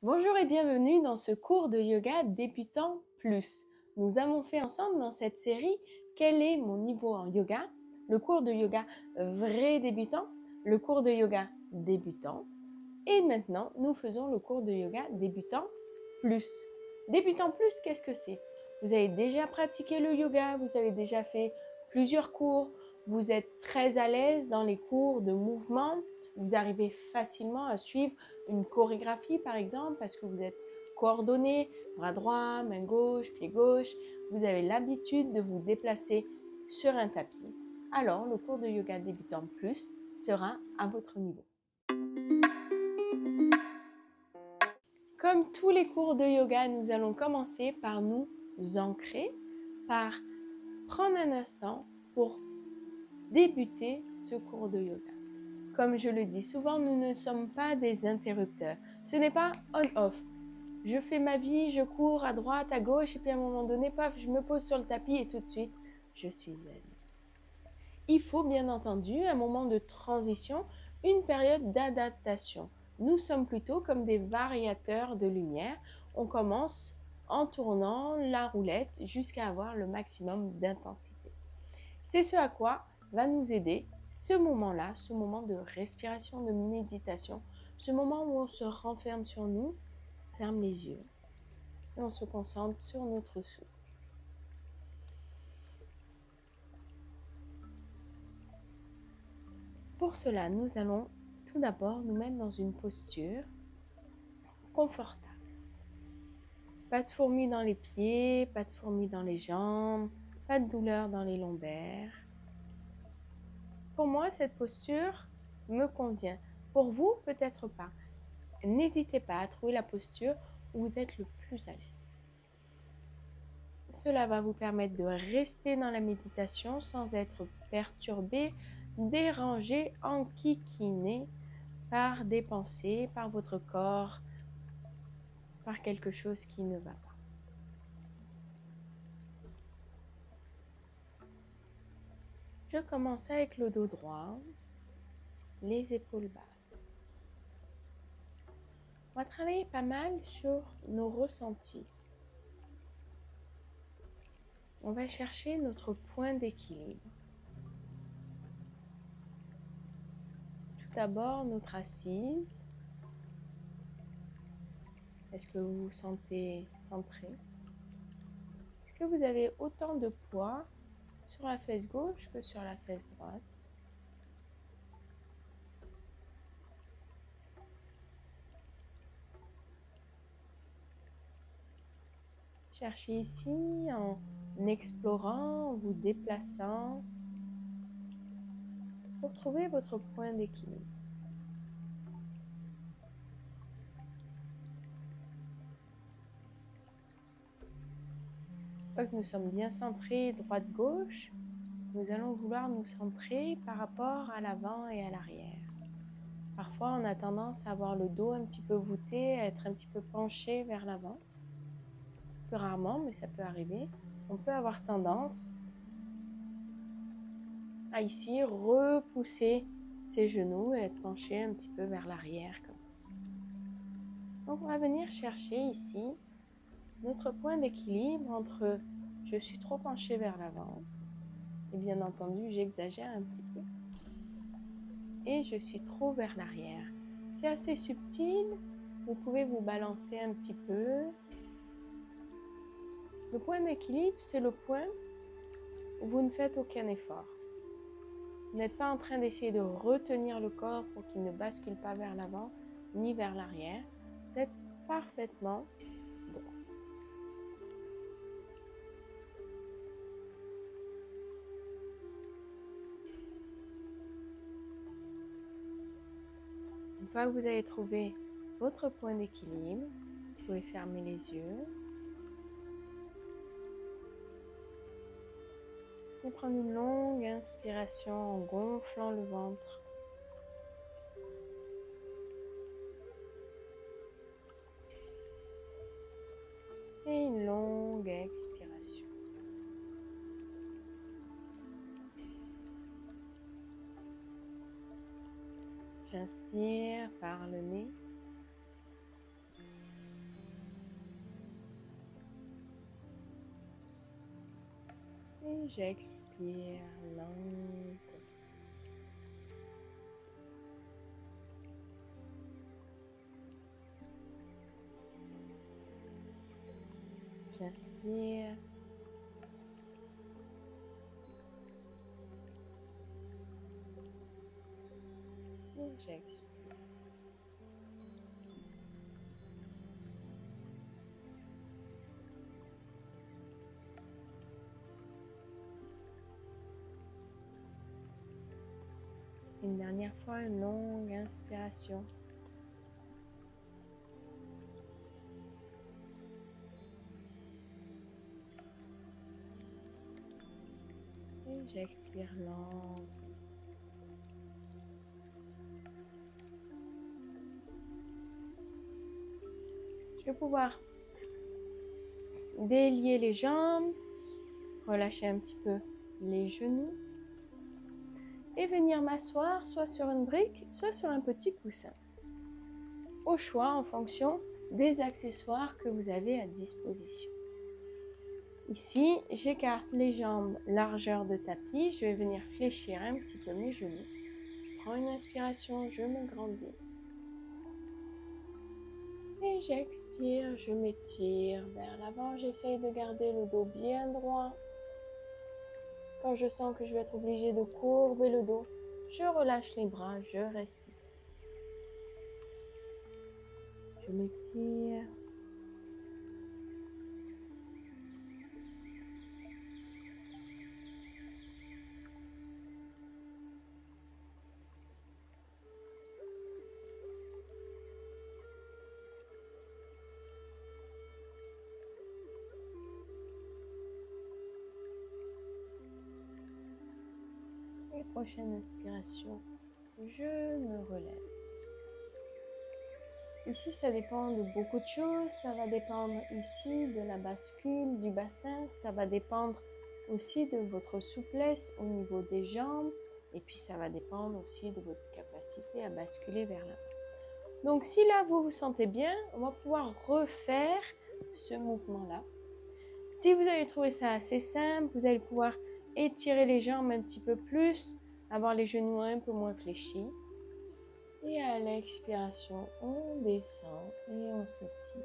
Bonjour et bienvenue dans ce cours de yoga débutant plus. Nous avons fait ensemble dans cette série quel est mon niveau en yoga, le cours de yoga vrai débutant, le cours de yoga débutant et maintenant nous faisons le cours de yoga débutant plus. Débutant plus, qu'est-ce que c'est? Vous avez déjà pratiqué le yoga, vous avez déjà fait plusieurs cours, vous êtes très à l'aise dans les cours de mouvement, vous arrivez facilement à suivre une chorégraphie par exemple parce que vous êtes coordonné, bras droit, main gauche, pied gauche, vous avez l'habitude de vous déplacer sur un tapis. Alors le cours de yoga débutant plus sera à votre niveau. Comme tous les cours de yoga, nous allons commencer par nous ancrer, par prendre un instant pour débuter ce cours de yoga. Comme je le dis souvent, nous ne sommes pas des interrupteurs. Ce n'est pas on-off. Je fais ma vie, je cours à droite, à gauche, et puis à un moment donné, paf, je me pose sur le tapis et tout de suite, je suis zen. Il faut bien entendu un moment de transition, une période d'adaptation. Nous sommes plutôt comme des variateurs de lumière. On commence en tournant la roulette jusqu'à avoir le maximum d'intensité. C'est ce à quoi va nous aider ce moment-là, ce moment de respiration, de méditation, ce moment où on se renferme sur nous, ferme les yeux et on se concentre sur notre souffle. Pour cela, nous allons tout d'abord nous mettre dans une posture confortable. Pas de fourmis dans les pieds, pas de fourmis dans les jambes, pas de douleur dans les lombaires. Pour moi, cette posture me convient. Pour vous, peut-être pas. N'hésitez pas à trouver la posture où vous êtes le plus à l'aise. Cela va vous permettre de rester dans la méditation sans être perturbé, dérangé, enquiquiné par des pensées, par votre corps, par quelque chose qui ne va pas. Je commence avec le dos droit, les épaules basses. On va travailler pas mal sur nos ressentis. On va chercher notre point d'équilibre. Tout d'abord, notre assise. Est-ce que vous vous sentez centré? Est-ce que vous avez autant de poids sur la fesse gauche que sur la fesse droite? Cherchez ici en explorant, en vous déplaçant pour trouver votre point d'équilibre. Une fois que nous sommes bien centrés droite-gauche, nous allons vouloir nous centrer par rapport à l'avant et à l'arrière. Parfois, on a tendance à avoir le dos un petit peu voûté, à être un petit peu penché vers l'avant. Plus rarement, mais ça peut arriver. On peut avoir tendance à ici repousser ses genoux et être penché un petit peu vers l'arrière comme ça. Donc on va venir chercher ici notre point d'équilibre entre je suis trop penché vers l'avant et bien entendu j'exagère un petit peu et je suis trop vers l'arrière. C'est assez subtil, vous pouvez vous balancer un petit peu. Le point d'équilibre, c'est le point où vous ne faites aucun effort. Vous n'êtes pas en train d'essayer de retenir le corps pour qu'il ne bascule pas vers l'avant ni vers l'arrière. Vous êtes parfaitement droit. Une fois que vous avez trouvé votre point d'équilibre, vous pouvez fermer les yeux et prendre une longue inspiration en gonflant le ventre. Et une longue expiration. J'inspire par le nez. Et j'expire lentement. J'inspire. Et j'expire. Une dernière fois, une longue inspiration. Et j'expire lentement. Je vais pouvoir délier les jambes, relâcher un petit peu les genoux et venir m'asseoir soit sur une brique, soit sur un petit coussin. Au choix en fonction des accessoires que vous avez à disposition. Ici, j'écarte les jambes largeur de tapis. Je vais venir fléchir un petit peu mes genoux. Je prends une inspiration, je me grandis. Et j'expire, je m'étire vers l'avant. J'essaye de garder le dos bien droit. Quand je sens que je vais être obligée de courber le dos, je relâche les bras, je reste ici. Je m'étire. Et prochaine inspiration, je me relève. Ici, ça dépend de beaucoup de choses. Ça va dépendre ici de la bascule du bassin. Ça va dépendre aussi de votre souplesse au niveau des jambes. Et puis, ça va dépendre aussi de votre capacité à basculer vers l'avant. Donc, si là, vous vous sentez bien, on va pouvoir refaire ce mouvement-là. Si vous avez trouvé ça assez simple, vous allez pouvoir étirer les jambes un petit peu plus, avoir les genoux un peu moins fléchis. Et à l'expiration, on descend et on s'étire.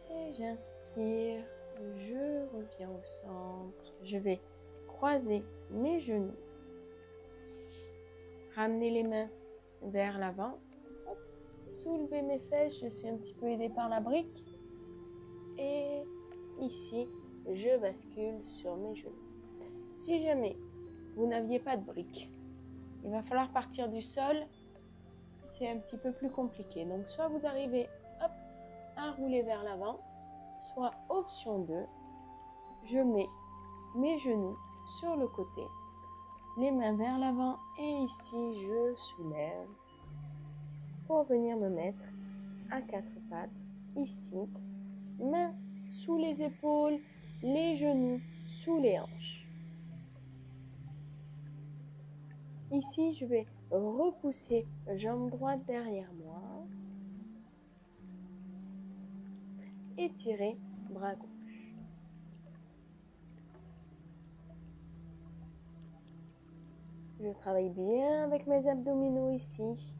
Et j'inspire, je reviens au centre. Je vais croiser mes genoux. Ramener les mains vers l'avant. Soulever mes fesses, je suis un petit peu aidée par la brique. Et ici, je bascule sur mes genoux. Si jamais vous n'aviez pas de brique, il va falloir partir du sol. C'est un petit peu plus compliqué. Donc, soit vous arrivez à rouler vers l'avant, soit option 2, je mets mes genoux sur le côté, les mains vers l'avant et ici, je soulève pour venir me mettre à quatre pattes. Ici, mains sous les épaules, les genoux sous les hanches. Ici, je vais repousser jambe droite derrière moi. Étirer bras gauche. Je travaille bien avec mes abdominaux ici.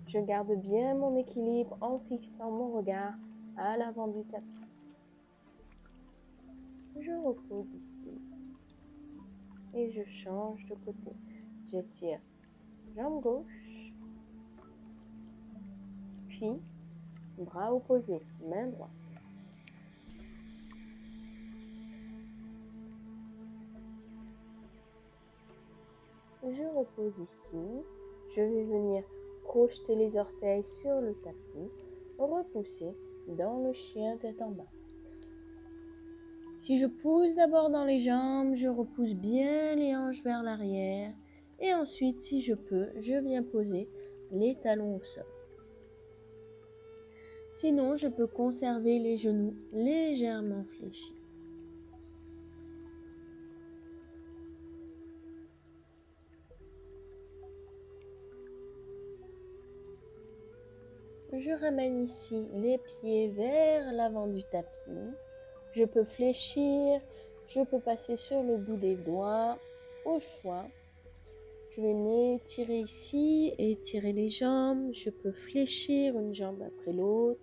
Je garde bien mon équilibre en fixant mon regard à l'avant du tapis. Je repose ici et je change de côté. J'étire jambe gauche, puis bras opposés, main droite. Je repose ici. Je vais venir crocheter les orteils sur le tapis, repousser dans le chien tête en bas. Si je pousse d'abord dans les jambes, je repousse bien les hanches vers l'arrière. Et ensuite, si je peux, je viens poser les talons au sol. Sinon, je peux conserver les genoux légèrement fléchis. Je ramène ici les pieds vers l'avant du tapis. Je peux fléchir, je peux passer sur le bout des doigts, au choix. Je vais m'étirer ici, étirer les jambes. Je peux fléchir une jambe après l'autre.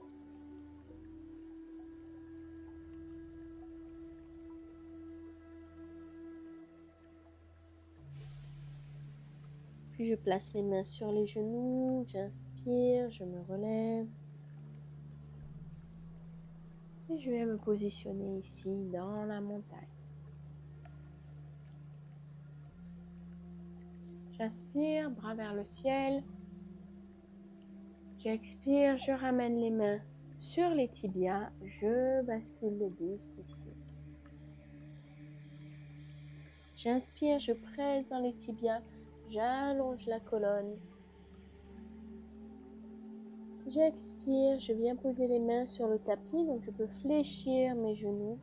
Puis je place les mains sur les genoux, j'inspire, je me relève. Et je vais me positionner ici dans la montagne. J'inspire, bras vers le ciel. J'expire, je ramène les mains sur les tibias. Je bascule le buste ici. J'inspire, je presse dans les tibias. J'allonge la colonne. J'expire, je viens poser les mains sur le tapis. Donc je peux fléchir mes genoux.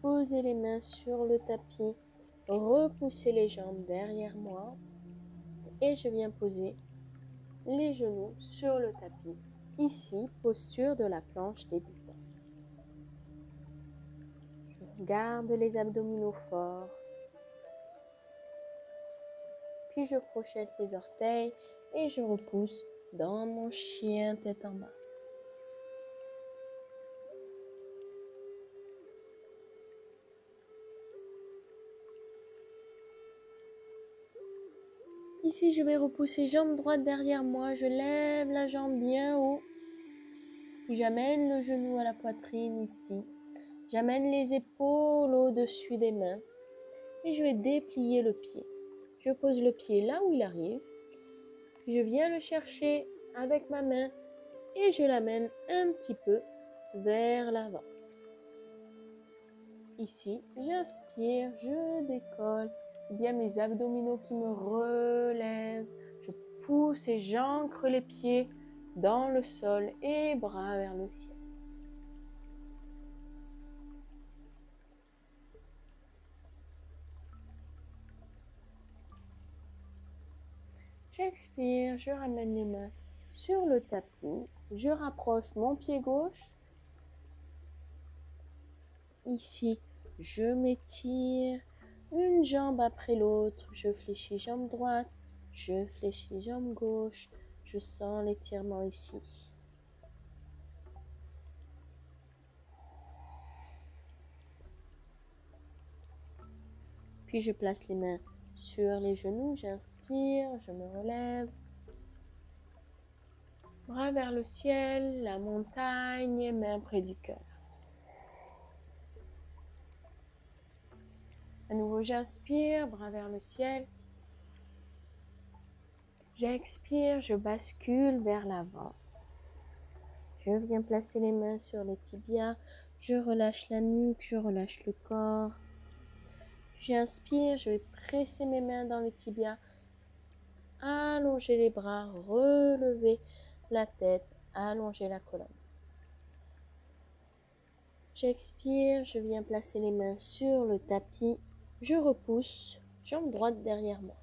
Poser les mains sur le tapis. Repousser les jambes derrière moi. Et je viens poser les genoux sur le tapis. Ici, posture de la planche débutant. Je garde les abdominaux forts. Puis je crochette les orteils et je repousse dans mon chien tête en bas. Ici, je vais repousser jambe droite derrière moi. Je lève la jambe bien haut. Puis j'amène le genou à la poitrine ici. J'amène les épaules au-dessus des mains. Et je vais déplier le pied. Je pose le pied là où il arrive. Puis je viens le chercher avec ma main et je l'amène un petit peu vers l'avant. Ici, j'inspire, je décolle. C'est bien mes abdominaux qui me relèvent. Je pousse et j'ancre les pieds dans le sol et bras vers le ciel. J'expire, je ramène les mains sur le tapis. Je rapproche mon pied gauche. Ici, je m'étire une jambe après l'autre. Je fléchis jambe droite, je fléchis jambe gauche. Je sens l'étirement ici. Puis je place les mains sur les genoux. J'inspire, je me relève. Bras vers le ciel, la montagne, mains près du cœur. À nouveau, j'inspire, bras vers le ciel. J'expire, je bascule vers l'avant. Je viens placer les mains sur les tibias. Je relâche la nuque, je relâche le corps. J'inspire, je vais presser mes mains dans les tibias. Allonger les bras, relever la tête, allonger la colonne. J'expire, je viens placer les mains sur le tapis. Je repousse, jambe droite derrière moi.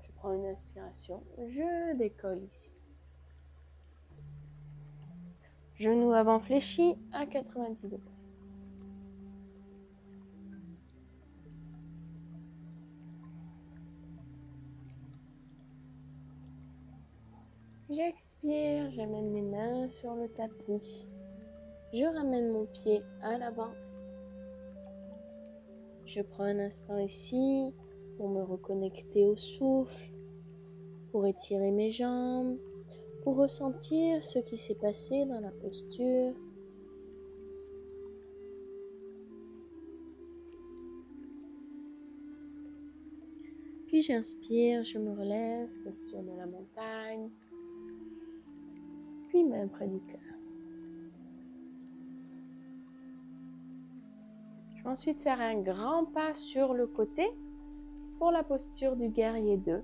Je prends une inspiration, je décolle ici. Genou avant fléchi à 90 degrés. J'expire, j'amène mes mains sur le tapis. Je ramène mon pied à l'avant. Je prends un instant ici pour me reconnecter au souffle, pour étirer mes jambes, pour ressentir ce qui s'est passé dans la posture. Puis j'inspire, je me relève, posture de la montagne, puis main près du cœur. Je vais ensuite faire un grand pas sur le côté pour la posture du guerrier 2.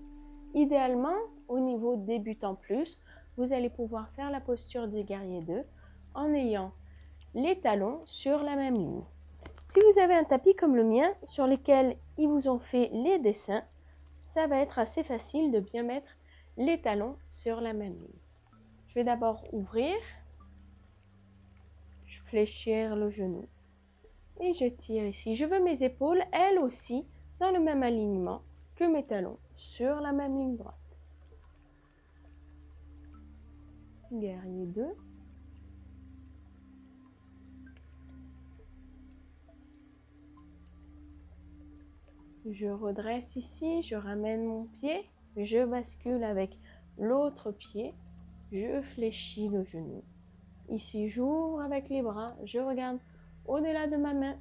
Idéalement, au niveau débutant plus, vous allez pouvoir faire la posture du guerrier 2 en ayant les talons sur la même ligne. Si vous avez un tapis comme le mien sur lequel ils vous ont fait les dessins, ça va être assez facile de bien mettre les talons sur la même ligne. Je vais d'abord ouvrir, je fléchir le genou et je tire ici. Je veux mes épaules, elles aussi, dans le même alignement que mes talons, sur la même ligne droite. Guerrier 2. Je redresse ici, je ramène mon pied, je bascule avec l'autre pied, je fléchis le genou. Ici, j'ouvre avec les bras, je regarde au-delà de ma main.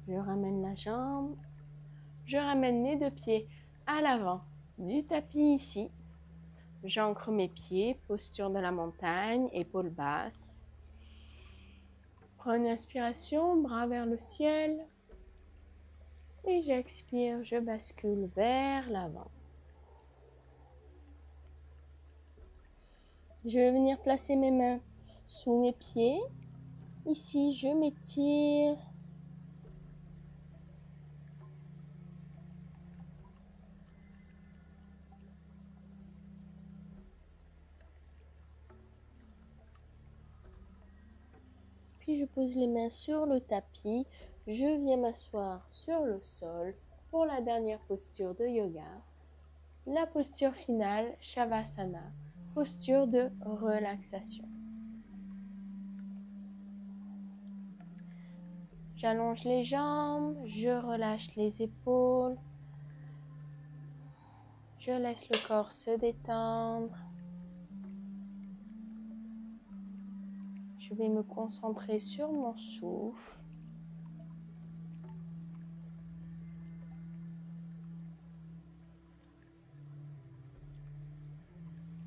Je ramène la jambe, je ramène mes deux pieds à l'avant du tapis ici. J'ancre mes pieds, posture de la montagne, épaules basses. Prends une inspiration, bras vers le ciel. Et j'expire, je bascule vers l'avant. Je vais venir placer mes mains sous mes pieds. Ici, je m'étire. Puis je pose les mains sur le tapis. Je viens m'asseoir sur le sol pour la dernière posture de yoga. La posture finale, Shavasana, posture de relaxation. J'allonge les jambes, je relâche les épaules. Je laisse le corps se détendre. Je vais me concentrer sur mon souffle.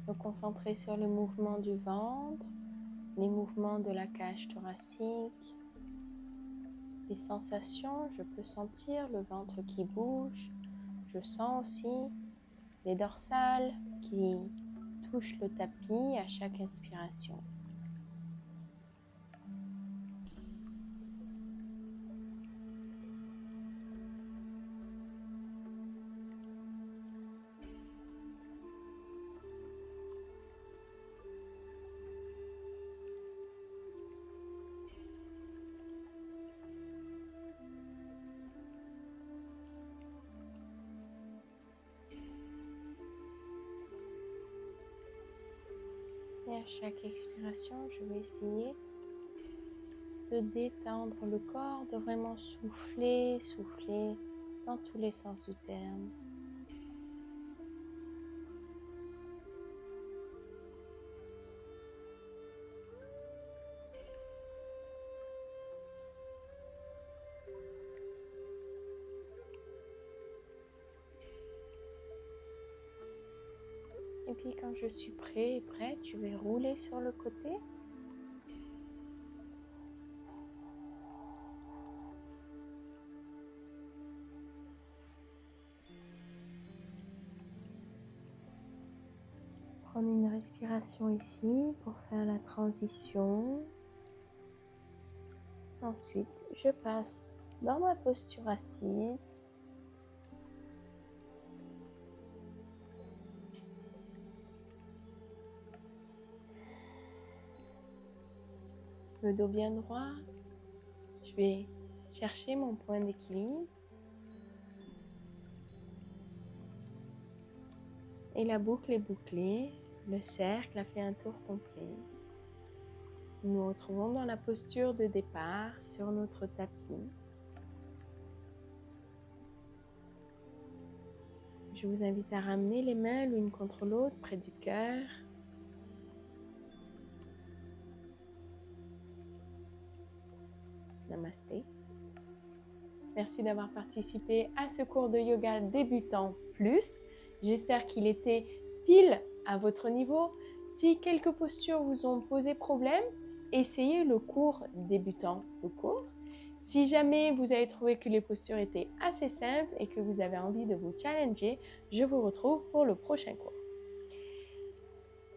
Me concentrer sur le mouvement du ventre, les mouvements de la cage thoracique, les sensations. Je peux sentir le ventre qui bouge. Je sens aussi les dorsales qui touchent le tapis à chaque inspiration. Et à chaque expiration, je vais essayer de détendre le corps, de vraiment souffler dans tous les sens du terme. Et puis quand je suis prêt et prête, je vais rouler sur le côté. Prendre une respiration ici pour faire la transition. Ensuite, je passe dans ma posture assise. Le dos bien droit. Je vais chercher mon point d'équilibre. Et la boucle est bouclée. Le cercle a fait un tour complet. Nous nous retrouvons dans la posture de départ sur notre tapis. Je vous invite à ramener les mains l'une contre l'autre près du cœur. Namasté. Merci d'avoir participé à ce cours de yoga débutant plus. J'espère qu'il était pile à votre niveau. Si quelques postures vous ont posé problème, essayez le cours débutant de cours. Si jamais vous avez trouvé que les postures étaient assez simples et que vous avez envie de vous challenger, je vous retrouve pour le prochain cours.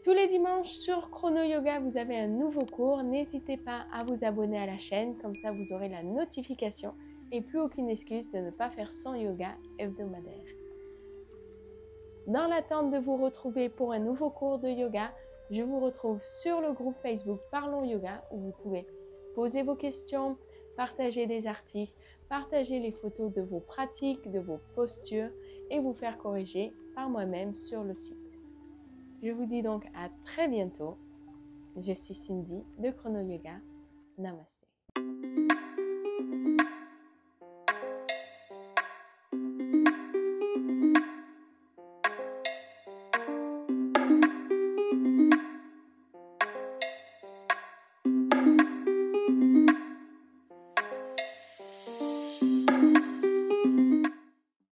Tous les dimanches sur Chrono Yoga, vous avez un nouveau cours. N'hésitez pas à vous abonner à la chaîne, comme ça vous aurez la notification et plus aucune excuse de ne pas faire son yoga hebdomadaire. Dans l'attente de vous retrouver pour un nouveau cours de yoga, je vous retrouve sur le groupe Facebook Parlons Yoga où vous pouvez poser vos questions, partager des articles, partager les photos de vos pratiques, de vos postures et vous faire corriger par moi-même sur le site. Je vous dis donc à très bientôt. Je suis Cindy de Chrono Yoga. Namasté.